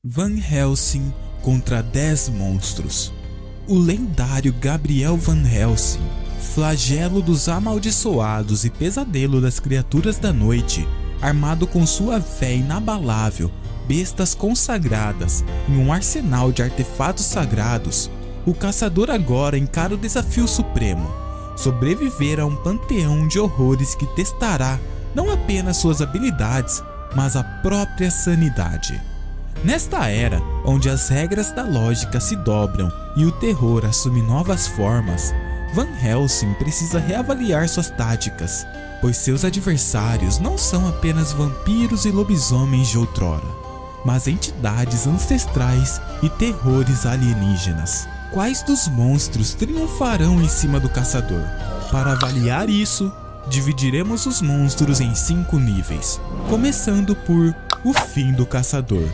Van Helsing contra 10 monstros. O lendário Gabriel Van Helsing, flagelo dos amaldiçoados e pesadelo das criaturas da noite, armado com sua fé inabalável, bestas consagradas em um arsenal de artefatos sagrados, o caçador agora encara o desafio supremo: sobreviver a um panteão de horrores que testará não apenas suas habilidades, mas a própria sanidade. Nesta era, onde as regras da lógica se dobram e o terror assume novas formas, Van Helsing precisa reavaliar suas táticas, pois seus adversários não são apenas vampiros e lobisomens de outrora, mas entidades ancestrais e terrores alienígenas. Quais dos monstros triunfarão em cima do caçador? Para avaliar isso, dividiremos os monstros em 5 níveis, começando por o fim do caçador.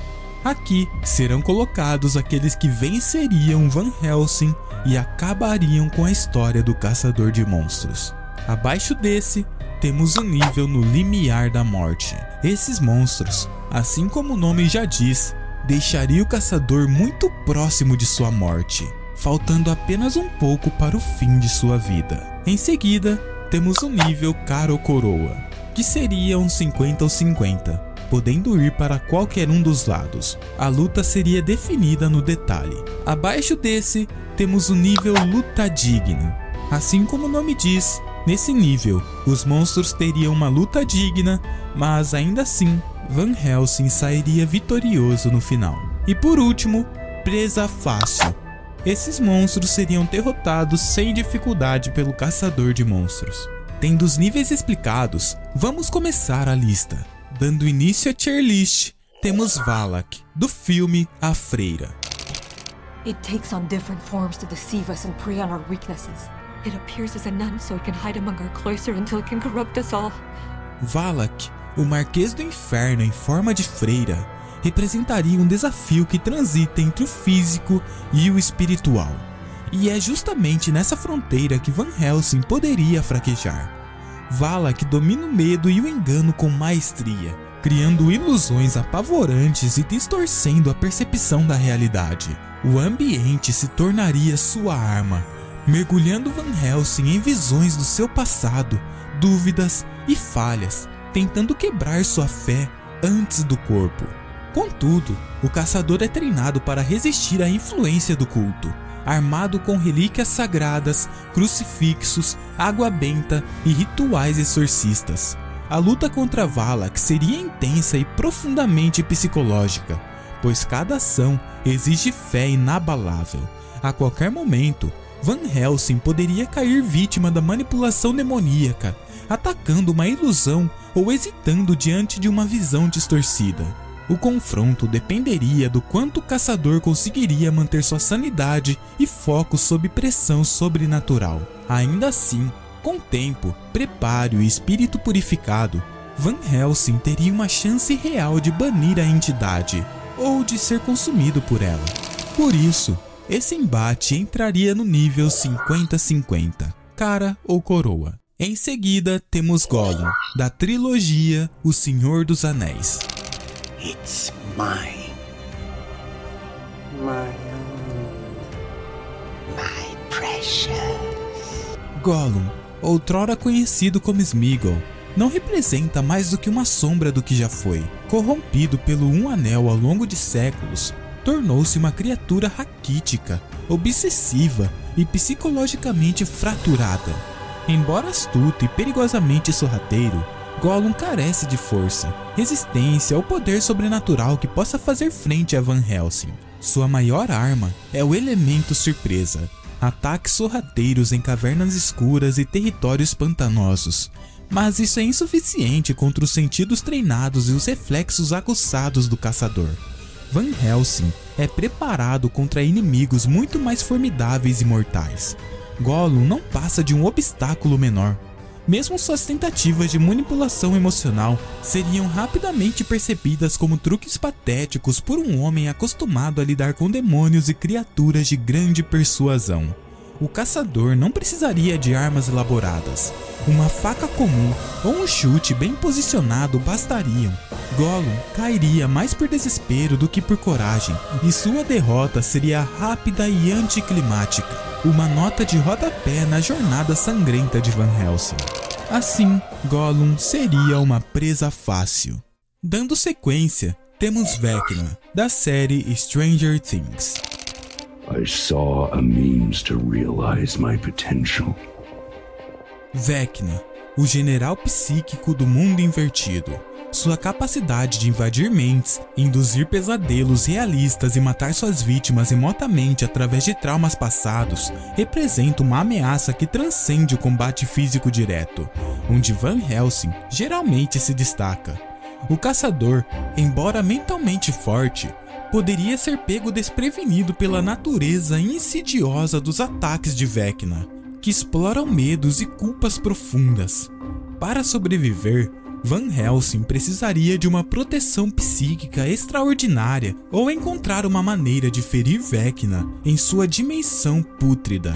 Aqui serão colocados aqueles que venceriam Van Helsing e acabariam com a história do caçador de monstros. Abaixo desse, temos o nível no limiar da morte. Esses monstros, assim como o nome já diz, deixaria o caçador muito próximo de sua morte, faltando apenas um pouco para o fim de sua vida. Em seguida, temos o nível cara ou coroa, que seria um 50 ou 50. Podendo ir para qualquer um dos lados. A luta seria definida no detalhe. Abaixo desse, temos o nível luta digna. Assim como o nome diz, nesse nível, os monstros teriam uma luta digna, mas ainda assim, Van Helsing sairia vitorioso no final. E por último, presa fácil. Esses monstros seriam derrotados sem dificuldade pelo caçador de monstros. Tendo os níveis explicados, vamos começar a lista. Dando início à tier list, temos Valak, do filme A Freira. It takes on different forms to deceive us and prey on our weaknesses. It appears as a nun so it can hide among our cloister until it can corrupt us all. Valak, o Marquês do Inferno em forma de freira, representaria um desafio que transita entre o físico e o espiritual. E é justamente nessa fronteira que Van Helsing poderia fraquejar. Valak domina o medo e o engano com maestria, criando ilusões apavorantes e distorcendo a percepção da realidade. O ambiente se tornaria sua arma, mergulhando Van Helsing em visões do seu passado, dúvidas e falhas, tentando quebrar sua fé antes do corpo. Contudo, o caçador é treinado para resistir à influência do culto, armado com relíquias sagradas, crucifixos, água benta e rituais exorcistas. A luta contra Valak seria intensa e profundamente psicológica, pois cada ação exige fé inabalável. A qualquer momento, Van Helsing poderia cair vítima da manipulação demoníaca, atacando uma ilusão ou hesitando diante de uma visão distorcida. O confronto dependeria do quanto o caçador conseguiria manter sua sanidade e foco sob pressão sobrenatural. Ainda assim, com tempo, preparo e espírito purificado, Van Helsing teria uma chance real de banir a entidade, ou de ser consumido por ela. Por isso, esse embate entraria no nível 50-50, cara ou coroa. Em seguida, temos Gollum, da trilogia O Senhor dos Anéis. It's mine. My own. My precious. Gollum, outrora conhecido como Sméagol, não representa mais do que uma sombra do que já foi. Corrompido pelo Um Anel ao longo de séculos, tornou-se uma criatura raquítica, obsessiva e psicologicamente fraturada. Embora astuto e perigosamente sorrateiro, Gollum carece de força, resistência ou poder sobrenatural que possa fazer frente a Van Helsing. Sua maior arma é o elemento surpresa, ataques sorrateiros em cavernas escuras e territórios pantanosos. Mas isso é insuficiente contra os sentidos treinados e os reflexos aguçados do caçador. Van Helsing é preparado contra inimigos muito mais formidáveis e mortais. Gollum não passa de um obstáculo menor. Mesmo suas tentativas de manipulação emocional seriam rapidamente percebidas como truques patéticos por um homem acostumado a lidar com demônios e criaturas de grande persuasão. o caçador não precisaria de armas elaboradas. Uma faca comum ou um chute bem posicionado bastariam. Gollum cairia mais por desespero do que por coragem, e sua derrota seria rápida e anticlimática, uma nota de rodapé na jornada sangrenta de Van Helsing. Assim, Gollum seria uma presa fácil. Dando sequência, temos Vecna, da série Stranger Things. I saw a means to realize my potential. Vecna, o general psíquico do mundo invertido. Sua capacidade de invadir mentes, induzir pesadelos realistas e matar suas vítimas remotamente através de traumas passados representa uma ameaça que transcende o combate físico direto, onde Van Helsing geralmente se destaca. O caçador, embora mentalmente forte, poderia ser pego desprevenido pela natureza insidiosa dos ataques de Vecna, que exploram medos e culpas profundas. Para sobreviver, Van Helsing precisaria de uma proteção psíquica extraordinária ou encontrar uma maneira de ferir Vecna em sua dimensão pútrida.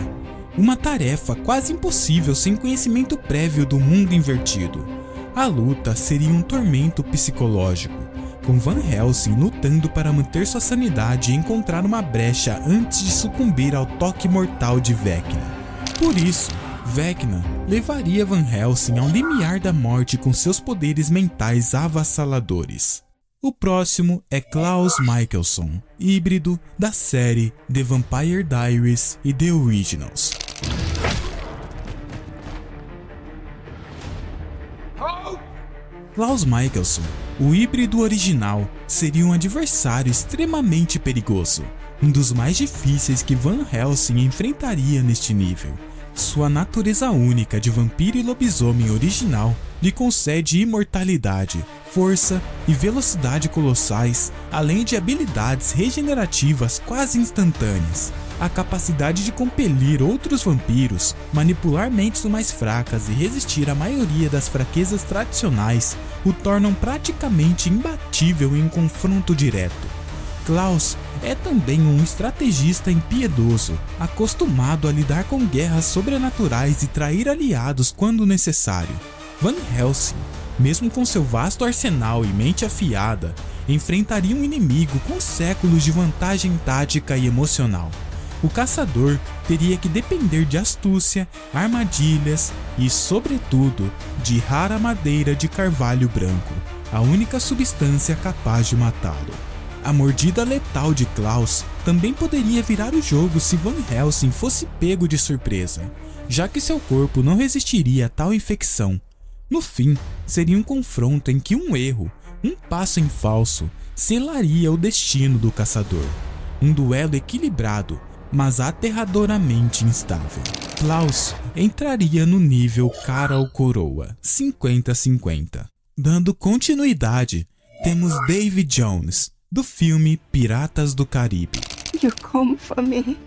Uma tarefa quase impossível sem conhecimento prévio do mundo invertido. A luta seria um tormento psicológico, com Van Helsing lutando para manter sua sanidade e encontrar uma brecha antes de sucumbir ao toque mortal de Vecna. Por isso, Vecna levaria Van Helsing ao limiar da morte com seus poderes mentais avassaladores. O próximo é Klaus Mikaelson, híbrido da série The Vampire Diaries e The Originals. Klaus Mikaelson, o híbrido original, seria um adversário extremamente perigoso, um dos mais difíceis que Van Helsing enfrentaria neste nível. Sua natureza única de vampiro e lobisomem original lhe concede imortalidade, força e velocidade colossais, além de habilidades regenerativas quase instantâneas. A capacidade de compelir outros vampiros, manipular mentes mais fracas e resistir à maioria das fraquezas tradicionais o tornam praticamente imbatível em um confronto direto. Klaus é também um estrategista impiedoso, acostumado a lidar com guerras sobrenaturais e trair aliados quando necessário. Van Helsing, mesmo com seu vasto arsenal e mente afiada, enfrentaria um inimigo com séculos de vantagem tática e emocional. O caçador teria que depender de astúcia, armadilhas e, sobretudo, de rara madeira de carvalho branco, a única substância capaz de matá-lo. A mordida letal de Klaus também poderia virar o jogo se Van Helsing fosse pego de surpresa, já que seu corpo não resistiria a tal infecção. No fim, seria um confronto em que um erro, um passo em falso, selaria o destino do caçador. Um duelo equilibrado, mas aterradoramente instável. Klaus entraria no nível cara ou coroa, 50-50. Dando continuidade, temos Davy Jones, do filme Piratas do Caribe. You come for me.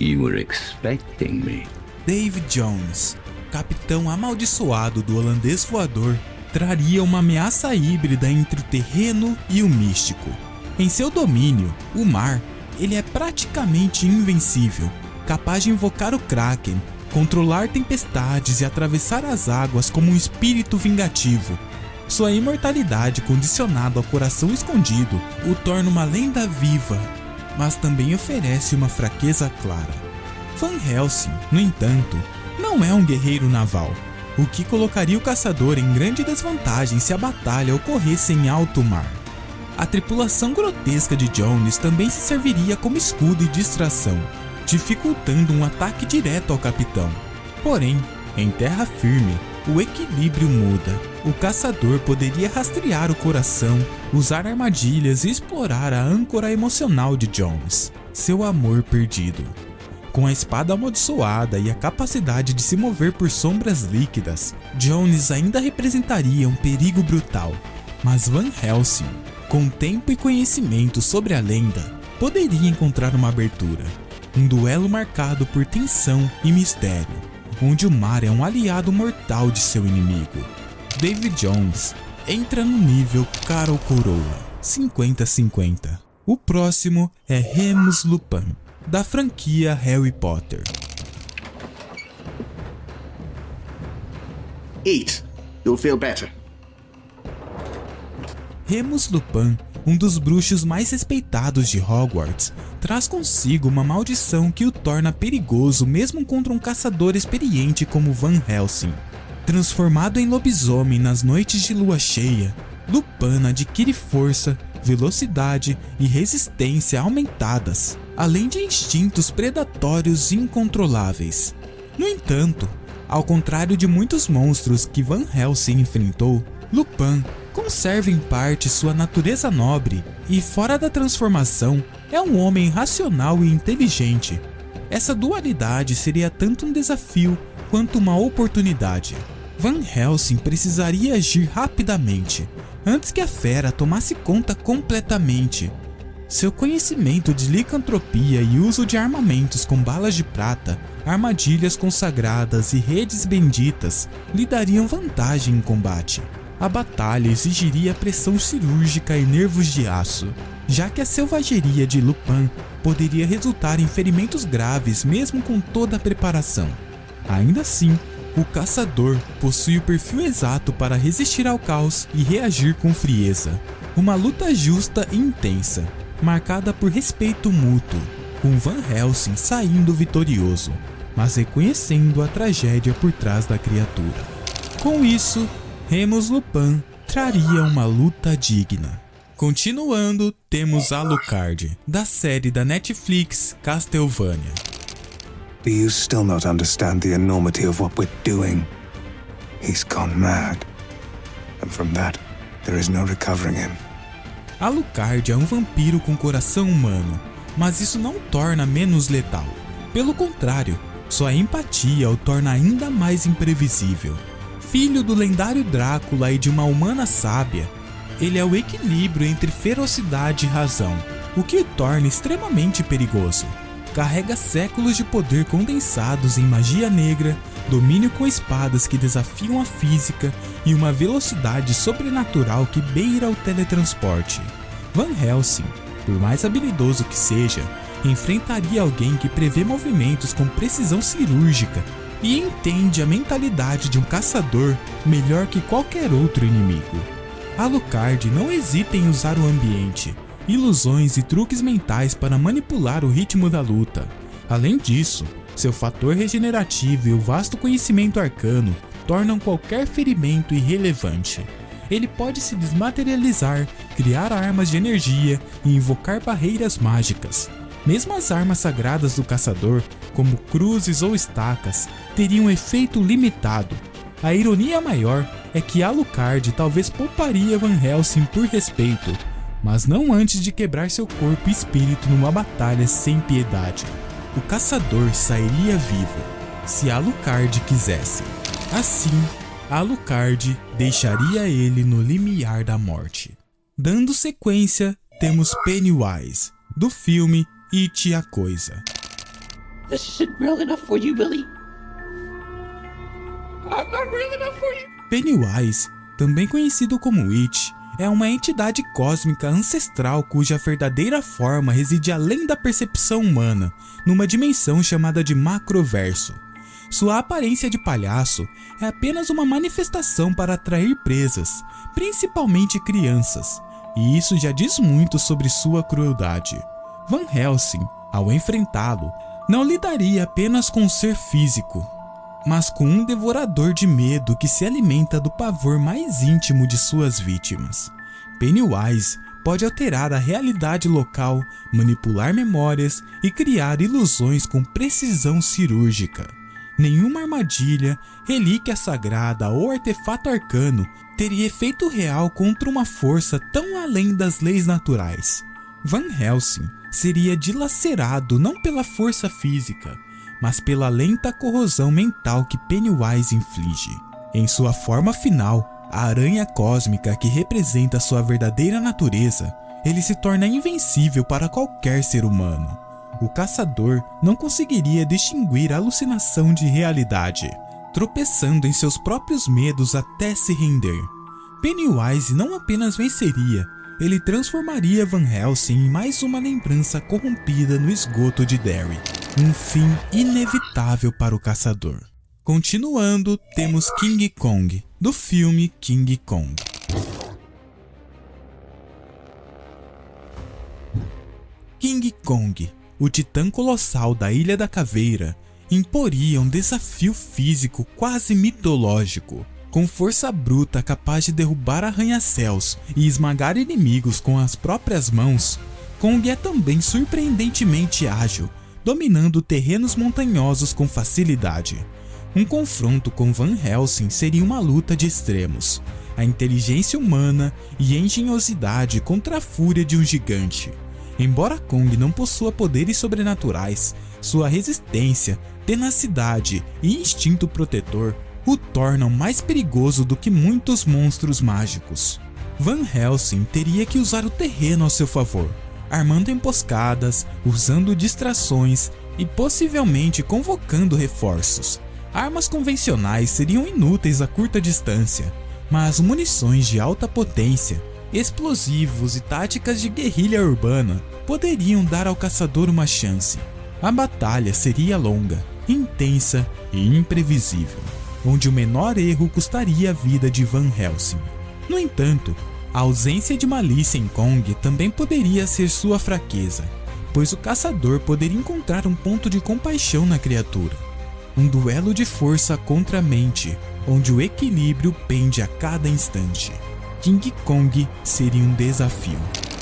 You were expecting me. Davy Jones, capitão amaldiçoado do holandês voador, traria uma ameaça híbrida entre o terreno e o místico. Em seu domínio, o mar, ele é praticamente invencível, capaz de invocar o Kraken, controlar tempestades e atravessar as águas como um espírito vingativo. Sua imortalidade condicionada ao coração escondido o torna uma lenda viva, mas também oferece uma fraqueza clara. Van Helsing, no entanto, não é um guerreiro naval, o que colocaria o caçador em grande desvantagem se a batalha ocorresse em alto mar. A tripulação grotesca de Jones também se serviria como escudo e distração, dificultando um ataque direto ao capitão. Porém, em terra firme, o equilíbrio muda. O caçador poderia rastrear o coração, usar armadilhas e explorar a âncora emocional de Jones, seu amor perdido. Com a espada amaldiçoada e a capacidade de se mover por sombras líquidas, Jones ainda representaria um perigo brutal. Mas Van Helsing, com tempo e conhecimento sobre a lenda, poderia encontrar uma abertura. Um duelo marcado por tensão e mistério, onde o mar é um aliado mortal de seu inimigo. Davy Jones entra no nível cara ou coroa, 50-50. O próximo é Remus Lupin, da franquia Harry Potter. Eat. You'll feel better. Remus Lupin, um dos bruxos mais respeitados de Hogwarts, traz consigo uma maldição que o torna perigoso mesmo contra um caçador experiente como Van Helsing. Transformado em lobisomem nas noites de lua cheia, Lupin adquire força, velocidade e resistência aumentadas, além de instintos predatórios incontroláveis. No entanto, ao contrário de muitos monstros que Van Helsing enfrentou, Lupin conserva em parte sua natureza nobre e, fora da transformação, é um homem racional e inteligente. Essa dualidade seria tanto um desafio quanto uma oportunidade. Van Helsing precisaria agir rapidamente, antes que a fera tomasse conta completamente. Seu conhecimento de licantropia e uso de armamentos com balas de prata, armadilhas consagradas e redes benditas lhe dariam vantagem em combate. A batalha exigiria pressão cirúrgica e nervos de aço, já que a selvageria de Lupin poderia resultar em ferimentos graves mesmo com toda a preparação. Ainda assim, o caçador possui o perfil exato para resistir ao caos e reagir com frieza. Uma luta justa e intensa, marcada por respeito mútuo, com Van Helsing saindo vitorioso, mas reconhecendo a tragédia por trás da criatura. Com isso, Remus Lupin traria uma luta digna. Continuando, temos Alucard, da série da Netflix Castlevania. Do you still not understand the enormity of what we're doing? He's gone mad. And from that, there is no recovering him. Alucard é um vampiro com coração humano, mas isso não o torna menos letal. Pelo contrário, sua empatia o torna ainda mais imprevisível. Filho do lendário Drácula e de uma humana sábia, ele é o equilíbrio entre ferocidade e razão, o que o torna extremamente perigoso. Carrega séculos de poder condensados em magia negra, domínio com espadas que desafiam a física e uma velocidade sobrenatural que beira o teletransporte. Van Helsing, por mais habilidoso que seja, enfrentaria alguém que prevê movimentos com precisão cirúrgica e entende a mentalidade de um caçador melhor que qualquer outro inimigo. Alucard não hesita em usar o ambiente, ilusões e truques mentais para manipular o ritmo da luta. Além disso, seu fator regenerativo e o vasto conhecimento arcano tornam qualquer ferimento irrelevante. Ele pode se desmaterializar, criar armas de energia e invocar barreiras mágicas. Mesmo as armas sagradas do caçador, como cruzes ou estacas, teriam um efeito limitado. A ironia maior é que Alucard talvez pouparia Van Helsing por respeito, mas não antes de quebrar seu corpo e espírito numa batalha sem piedade. O caçador sairia vivo, se Alucard quisesse. Assim, Alucard deixaria ele no limiar da morte. Dando sequência, temos Pennywise, do filme It a Coisa. This isn't real enough for you, Billy. I'm not real enough for you. Pennywise, também conhecido como It, é uma entidade cósmica ancestral cuja verdadeira forma reside além da percepção humana, numa dimensão chamada de macroverso. Sua aparência de palhaço é apenas uma manifestação para atrair presas, principalmente crianças, e isso já diz muito sobre sua crueldade. Van Helsing, ao enfrentá-lo, não lidaria apenas com um ser físico, mas com um devorador de medo que se alimenta do pavor mais íntimo de suas vítimas. Pennywise pode alterar a realidade local, manipular memórias e criar ilusões com precisão cirúrgica. Nenhuma armadilha, relíquia sagrada ou artefato arcano teria efeito real contra uma força tão além das leis naturais. Van Helsing seria dilacerado não pela força física, mas pela lenta corrosão mental que Pennywise inflige. Em sua forma final, a aranha cósmica que representa sua verdadeira natureza, ele se torna invencível para qualquer ser humano. O caçador não conseguiria distinguir a alucinação de realidade, tropeçando em seus próprios medos até se render. Pennywise não apenas venceria, ele transformaria Van Helsing em mais uma lembrança corrompida no esgoto de Derry. Um fim inevitável para o caçador. Continuando, temos King Kong, do filme King Kong. King Kong, o titã colossal da Ilha da Caveira, imporia um desafio físico quase mitológico. Com força bruta capaz de derrubar arranha-céus e esmagar inimigos com as próprias mãos, Kong é também surpreendentemente ágil, dominando terrenos montanhosos com facilidade. Um confronto com Van Helsing seria uma luta de extremos, a inteligência humana e a engenhosidade contra a fúria de um gigante. Embora Kong não possua poderes sobrenaturais, sua resistência, tenacidade e instinto protetor o tornam mais perigoso do que muitos monstros mágicos. Van Helsing teria que usar o terreno ao seu favor, armando emboscadas, usando distrações e possivelmente convocando reforços. Armas convencionais seriam inúteis a curta distância, mas munições de alta potência, explosivos e táticas de guerrilha urbana poderiam dar ao caçador uma chance. A batalha seria longa, intensa e imprevisível, onde o menor erro custaria a vida de Van Helsing. No entanto, a ausência de malícia em Kong também poderia ser sua fraqueza, pois o caçador poderia encontrar um ponto de compaixão na criatura. Um duelo de força contra a mente, onde o equilíbrio pende a cada instante. King Kong seria um desafio.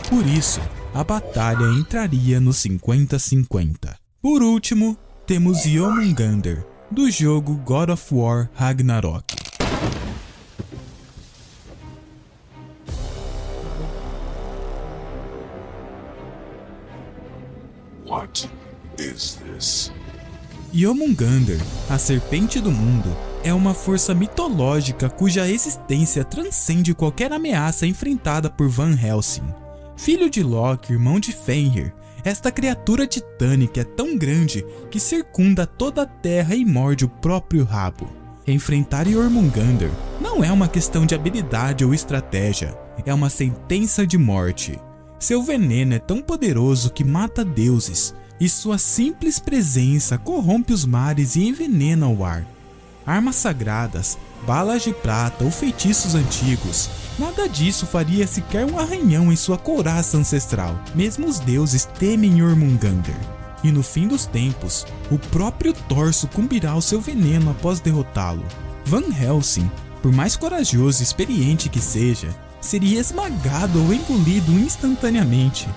Por isso, a batalha entraria no 50-50. Por último, temos Jormungandr, do jogo God of War Ragnarok. What is this? Jormungandr, a serpente do mundo, é uma força mitológica cuja existência transcende qualquer ameaça enfrentada por Van Helsing. Filho de Loki, irmão de Fenrir, esta criatura titânica é tão grande que circunda toda a terra e morde o próprio rabo. Enfrentar Jormungandr não é uma questão de habilidade ou estratégia, é uma sentença de morte. Seu veneno é tão poderoso que mata deuses, e sua simples presença corrompe os mares e envenena o ar. Armas sagradas, balas de prata ou feitiços antigos, nada disso faria sequer um arranhão em sua couraça ancestral. Mesmo os deuses temem Jormungandr. E no fim dos tempos, o próprio Thor sucumbirá ao seu veneno após derrotá-lo. Van Helsing, por mais corajoso e experiente que seja, seria esmagado ou engolido instantaneamente.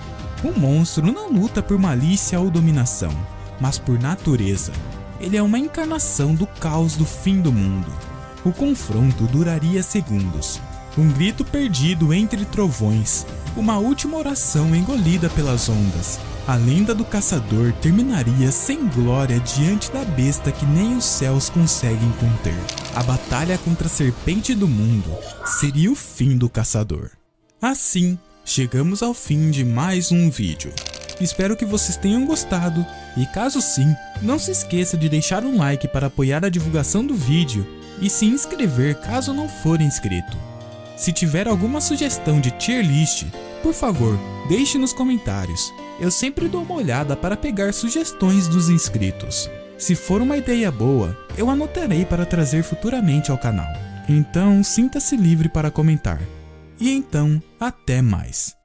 O monstro não luta por malícia ou dominação, mas por natureza. Ele é uma encarnação do caos do fim do mundo. O confronto duraria segundos. Um grito perdido entre trovões, uma última oração engolida pelas ondas. A lenda do caçador terminaria sem glória diante da besta que nem os céus conseguem conter. A batalha contra a serpente do mundo seria o fim do caçador. Assim, chegamos ao fim de mais um vídeo. Espero que vocês tenham gostado e caso sim, não se esqueça de deixar um like para apoiar a divulgação do vídeo e se inscrever caso não for inscrito. Se tiver alguma sugestão de tier list, por favor, deixe nos comentários. Eu sempre dou uma olhada para pegar sugestões dos inscritos. Se for uma ideia boa, eu anotarei para trazer futuramente ao canal. Então, sinta-se livre para comentar. E então, até mais.